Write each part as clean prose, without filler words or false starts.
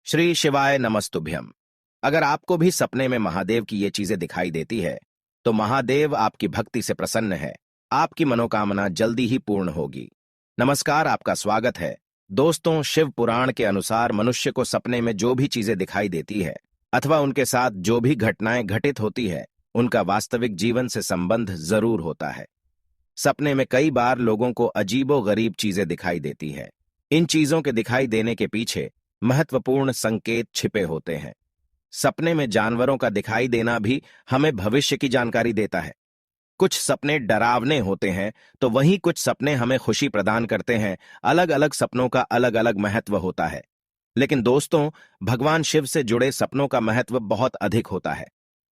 श्री शिवाय नमस्तुभ्यम। अगर आपको भी सपने में महादेव की ये चीजें दिखाई देती है तो महादेव आपकी भक्ति से प्रसन्न है। आपकी मनोकामना जल्दी ही पूर्ण होगी। नमस्कार, आपका स्वागत है। दोस्तों, शिव पुराण के अनुसार मनुष्य को सपने में जो भी चीजें दिखाई देती है अथवा उनके साथ जो भी घटनाएं घटित होती है उनका वास्तविक जीवन से संबंध जरूर होता है। सपने में कई बार लोगों को अजीबोगरीब चीजें दिखाई देती है। इन चीजों के दिखाई देने के पीछे महत्वपूर्ण संकेत छिपे होते हैं। सपने में जानवरों का दिखाई देना भी हमें भविष्य की जानकारी देता है। कुछ सपने डरावने होते हैं तो वहीं कुछ सपने हमें खुशी प्रदान करते हैं। अलग अलग सपनों का अलग अलग महत्व होता है। लेकिन दोस्तों, भगवान शिव से जुड़े सपनों का महत्व बहुत अधिक होता है।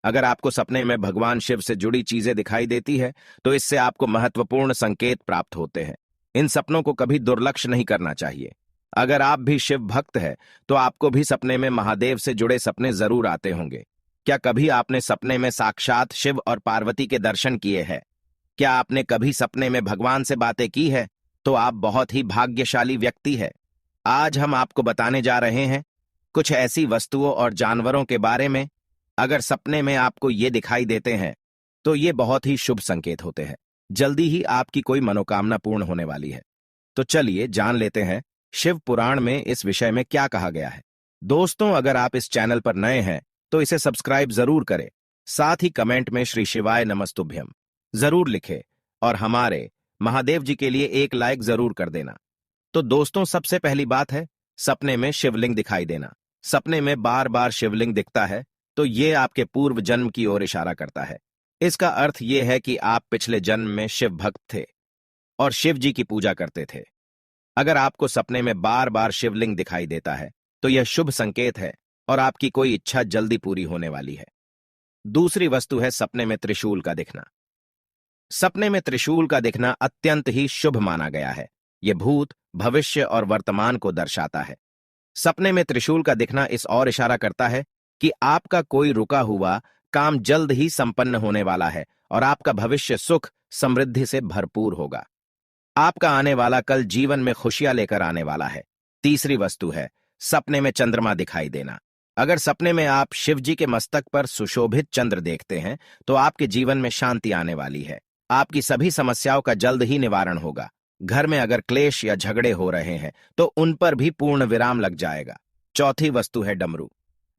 अगर आपको सपने में भगवान शिव से जुड़ी चीजें दिखाई देती है तो इससे आपको महत्वपूर्ण संकेत प्राप्त होते हैं। इन सपनों को कभी दुर्लक्ष्य नहीं करना चाहिए। अगर आप भी शिव भक्त हैं तो आपको भी सपने में महादेव से जुड़े सपने जरूर आते होंगे। क्या कभी आपने सपने में साक्षात शिव और पार्वती के दर्शन किए हैं? क्या आपने कभी सपने में भगवान से बातें की है? तो आप बहुत ही भाग्यशाली व्यक्ति है। आज हम आपको बताने जा रहे हैं कुछ ऐसी वस्तुओं और जानवरों के बारे में, अगर सपने में आपको ये दिखाई देते हैं तो ये बहुत ही शुभ संकेत होते हैं। जल्दी ही आपकी कोई मनोकामना पूर्ण होने वाली है। तो चलिए जान लेते हैं शिव पुराण में इस विषय में क्या कहा गया है। दोस्तों, अगर आप इस चैनल पर नए हैं तो इसे सब्सक्राइब जरूर करें। साथ ही कमेंट में श्री शिवाय नमस्तुभ्यम जरूर लिखें और हमारे महादेव जी के लिए एक लाइक जरूर कर देना। तो दोस्तों, सबसे पहली बात है सपने में शिवलिंग दिखाई देना। सपने में बार बार शिवलिंग दिखता है तो ये आपके पूर्व जन्म की ओर इशारा करता है। इसका अर्थ ये है कि आप पिछले जन्म में शिव भक्त थे और शिव जी की पूजा करते थे। अगर आपको सपने में बार बार शिवलिंग दिखाई देता है तो यह शुभ संकेत है और आपकी कोई इच्छा जल्दी पूरी होने वाली है। दूसरी वस्तु है सपने में त्रिशूल का दिखना। सपने में त्रिशूल का दिखना अत्यंत ही शुभ माना गया है। यह भूत, भविष्य और वर्तमान को दर्शाता है। सपने में त्रिशूल का दिखना इस ओर इशारा करता है कि आपका कोई रुका हुआ काम जल्द ही संपन्न होने वाला है और आपका भविष्य सुख समृद्धि से भरपूर होगा। आपका आने वाला कल जीवन में खुशियां लेकर आने वाला है। तीसरी वस्तु है सपने में चंद्रमा दिखाई देना। अगर सपने में आप शिव जी के मस्तक पर सुशोभित चंद्र देखते हैं तो आपके जीवन में शांति आने वाली है। आपकी सभी समस्याओं का जल्द ही निवारण होगा। घर में अगर क्लेश या झगड़े हो रहे हैं तो उन पर भी पूर्ण विराम लग जाएगा। चौथी वस्तु है डमरू।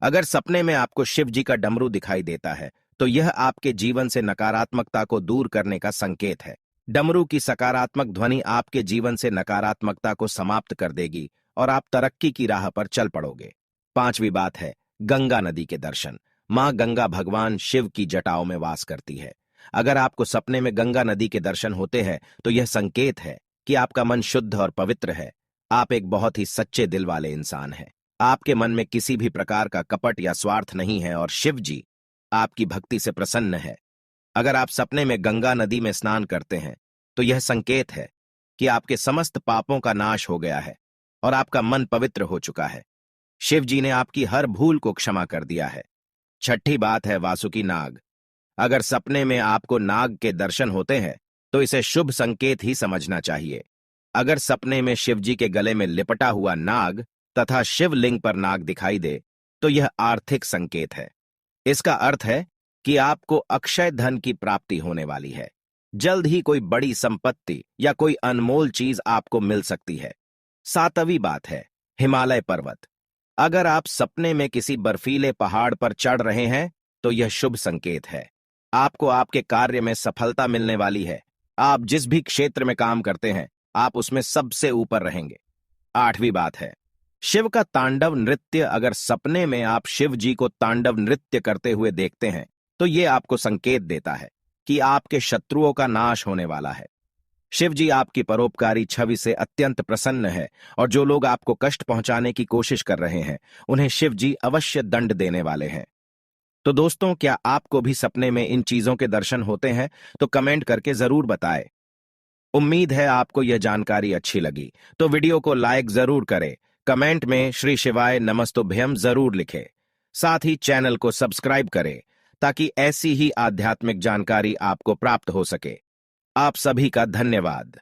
अगर सपने में आपको शिव जी का डमरू दिखाई देता है तो यह आपके जीवन से नकारात्मकता को दूर करने का संकेत है। डमरू की सकारात्मक ध्वनि आपके जीवन से नकारात्मकता को समाप्त कर देगी और आप तरक्की की राह पर चल पड़ोगे। पांचवी बात है गंगा नदी के दर्शन। मां गंगा भगवान शिव की जटाओं में वास करती है। अगर आपको सपने में गंगा नदी के दर्शन होते हैं तो यह संकेत है कि आपका मन शुद्ध और पवित्र है। आप एक बहुत ही सच्चे दिल वाले इंसान हैं। आपके मन में किसी भी प्रकार का कपट या स्वार्थ नहीं है और शिव जी आपकी भक्ति से प्रसन्न है। अगर आप सपने में गंगा नदी में स्नान करते हैं तो यह संकेत है कि आपके समस्त पापों का नाश हो गया है और आपका मन पवित्र हो चुका है। शिव जी ने आपकी हर भूल को क्षमा कर दिया है। छठी बात है वासुकी नाग। अगर सपने में आपको नाग के दर्शन होते हैं तो इसे शुभ संकेत ही समझना चाहिए। अगर सपने में शिव जी के गले में लिपटा हुआ नाग तथा शिवलिंग पर नाग दिखाई दे तो यह आर्थिक संकेत है। इसका अर्थ है कि आपको अक्षय धन की प्राप्ति होने वाली है। जल्द ही कोई बड़ी संपत्ति या कोई अनमोल चीज आपको मिल सकती है। सातवीं बात है हिमालय पर्वत। अगर आप सपने में किसी बर्फीले पहाड़ पर चढ़ रहे हैं तो यह शुभ संकेत है। आपको आपके कार्य में सफलता मिलने वाली है। आप जिस भी क्षेत्र में काम करते हैं आप उसमें सबसे ऊपर रहेंगे। आठवीं बात है शिव का तांडव नृत्य। अगर सपने में आप शिव जी को तांडव नृत्य करते हुए देखते हैं तो यह आपको संकेत देता है कि आपके शत्रुओं का नाश होने वाला है। शिव जी आपकी परोपकारी छवि से अत्यंत प्रसन्न है और जो लोग आपको कष्ट पहुंचाने की कोशिश कर रहे हैं उन्हें शिव जी अवश्य दंड देने वाले हैं। तो दोस्तों, क्या आपको भी सपने में इन चीजों के दर्शन होते हैं? तो कमेंट करके जरूर बताएं। उम्मीद है आपको यह जानकारी अच्छी लगी तो वीडियो को लाइक जरूर करें। कमेंट में श्री शिवाय नमस्तुभ्यम जरूर लिखें। साथ ही चैनल को सब्सक्राइब करें ताकि ऐसी ही आध्यात्मिक जानकारी आपको प्राप्त हो सके। आप सभी का धन्यवाद।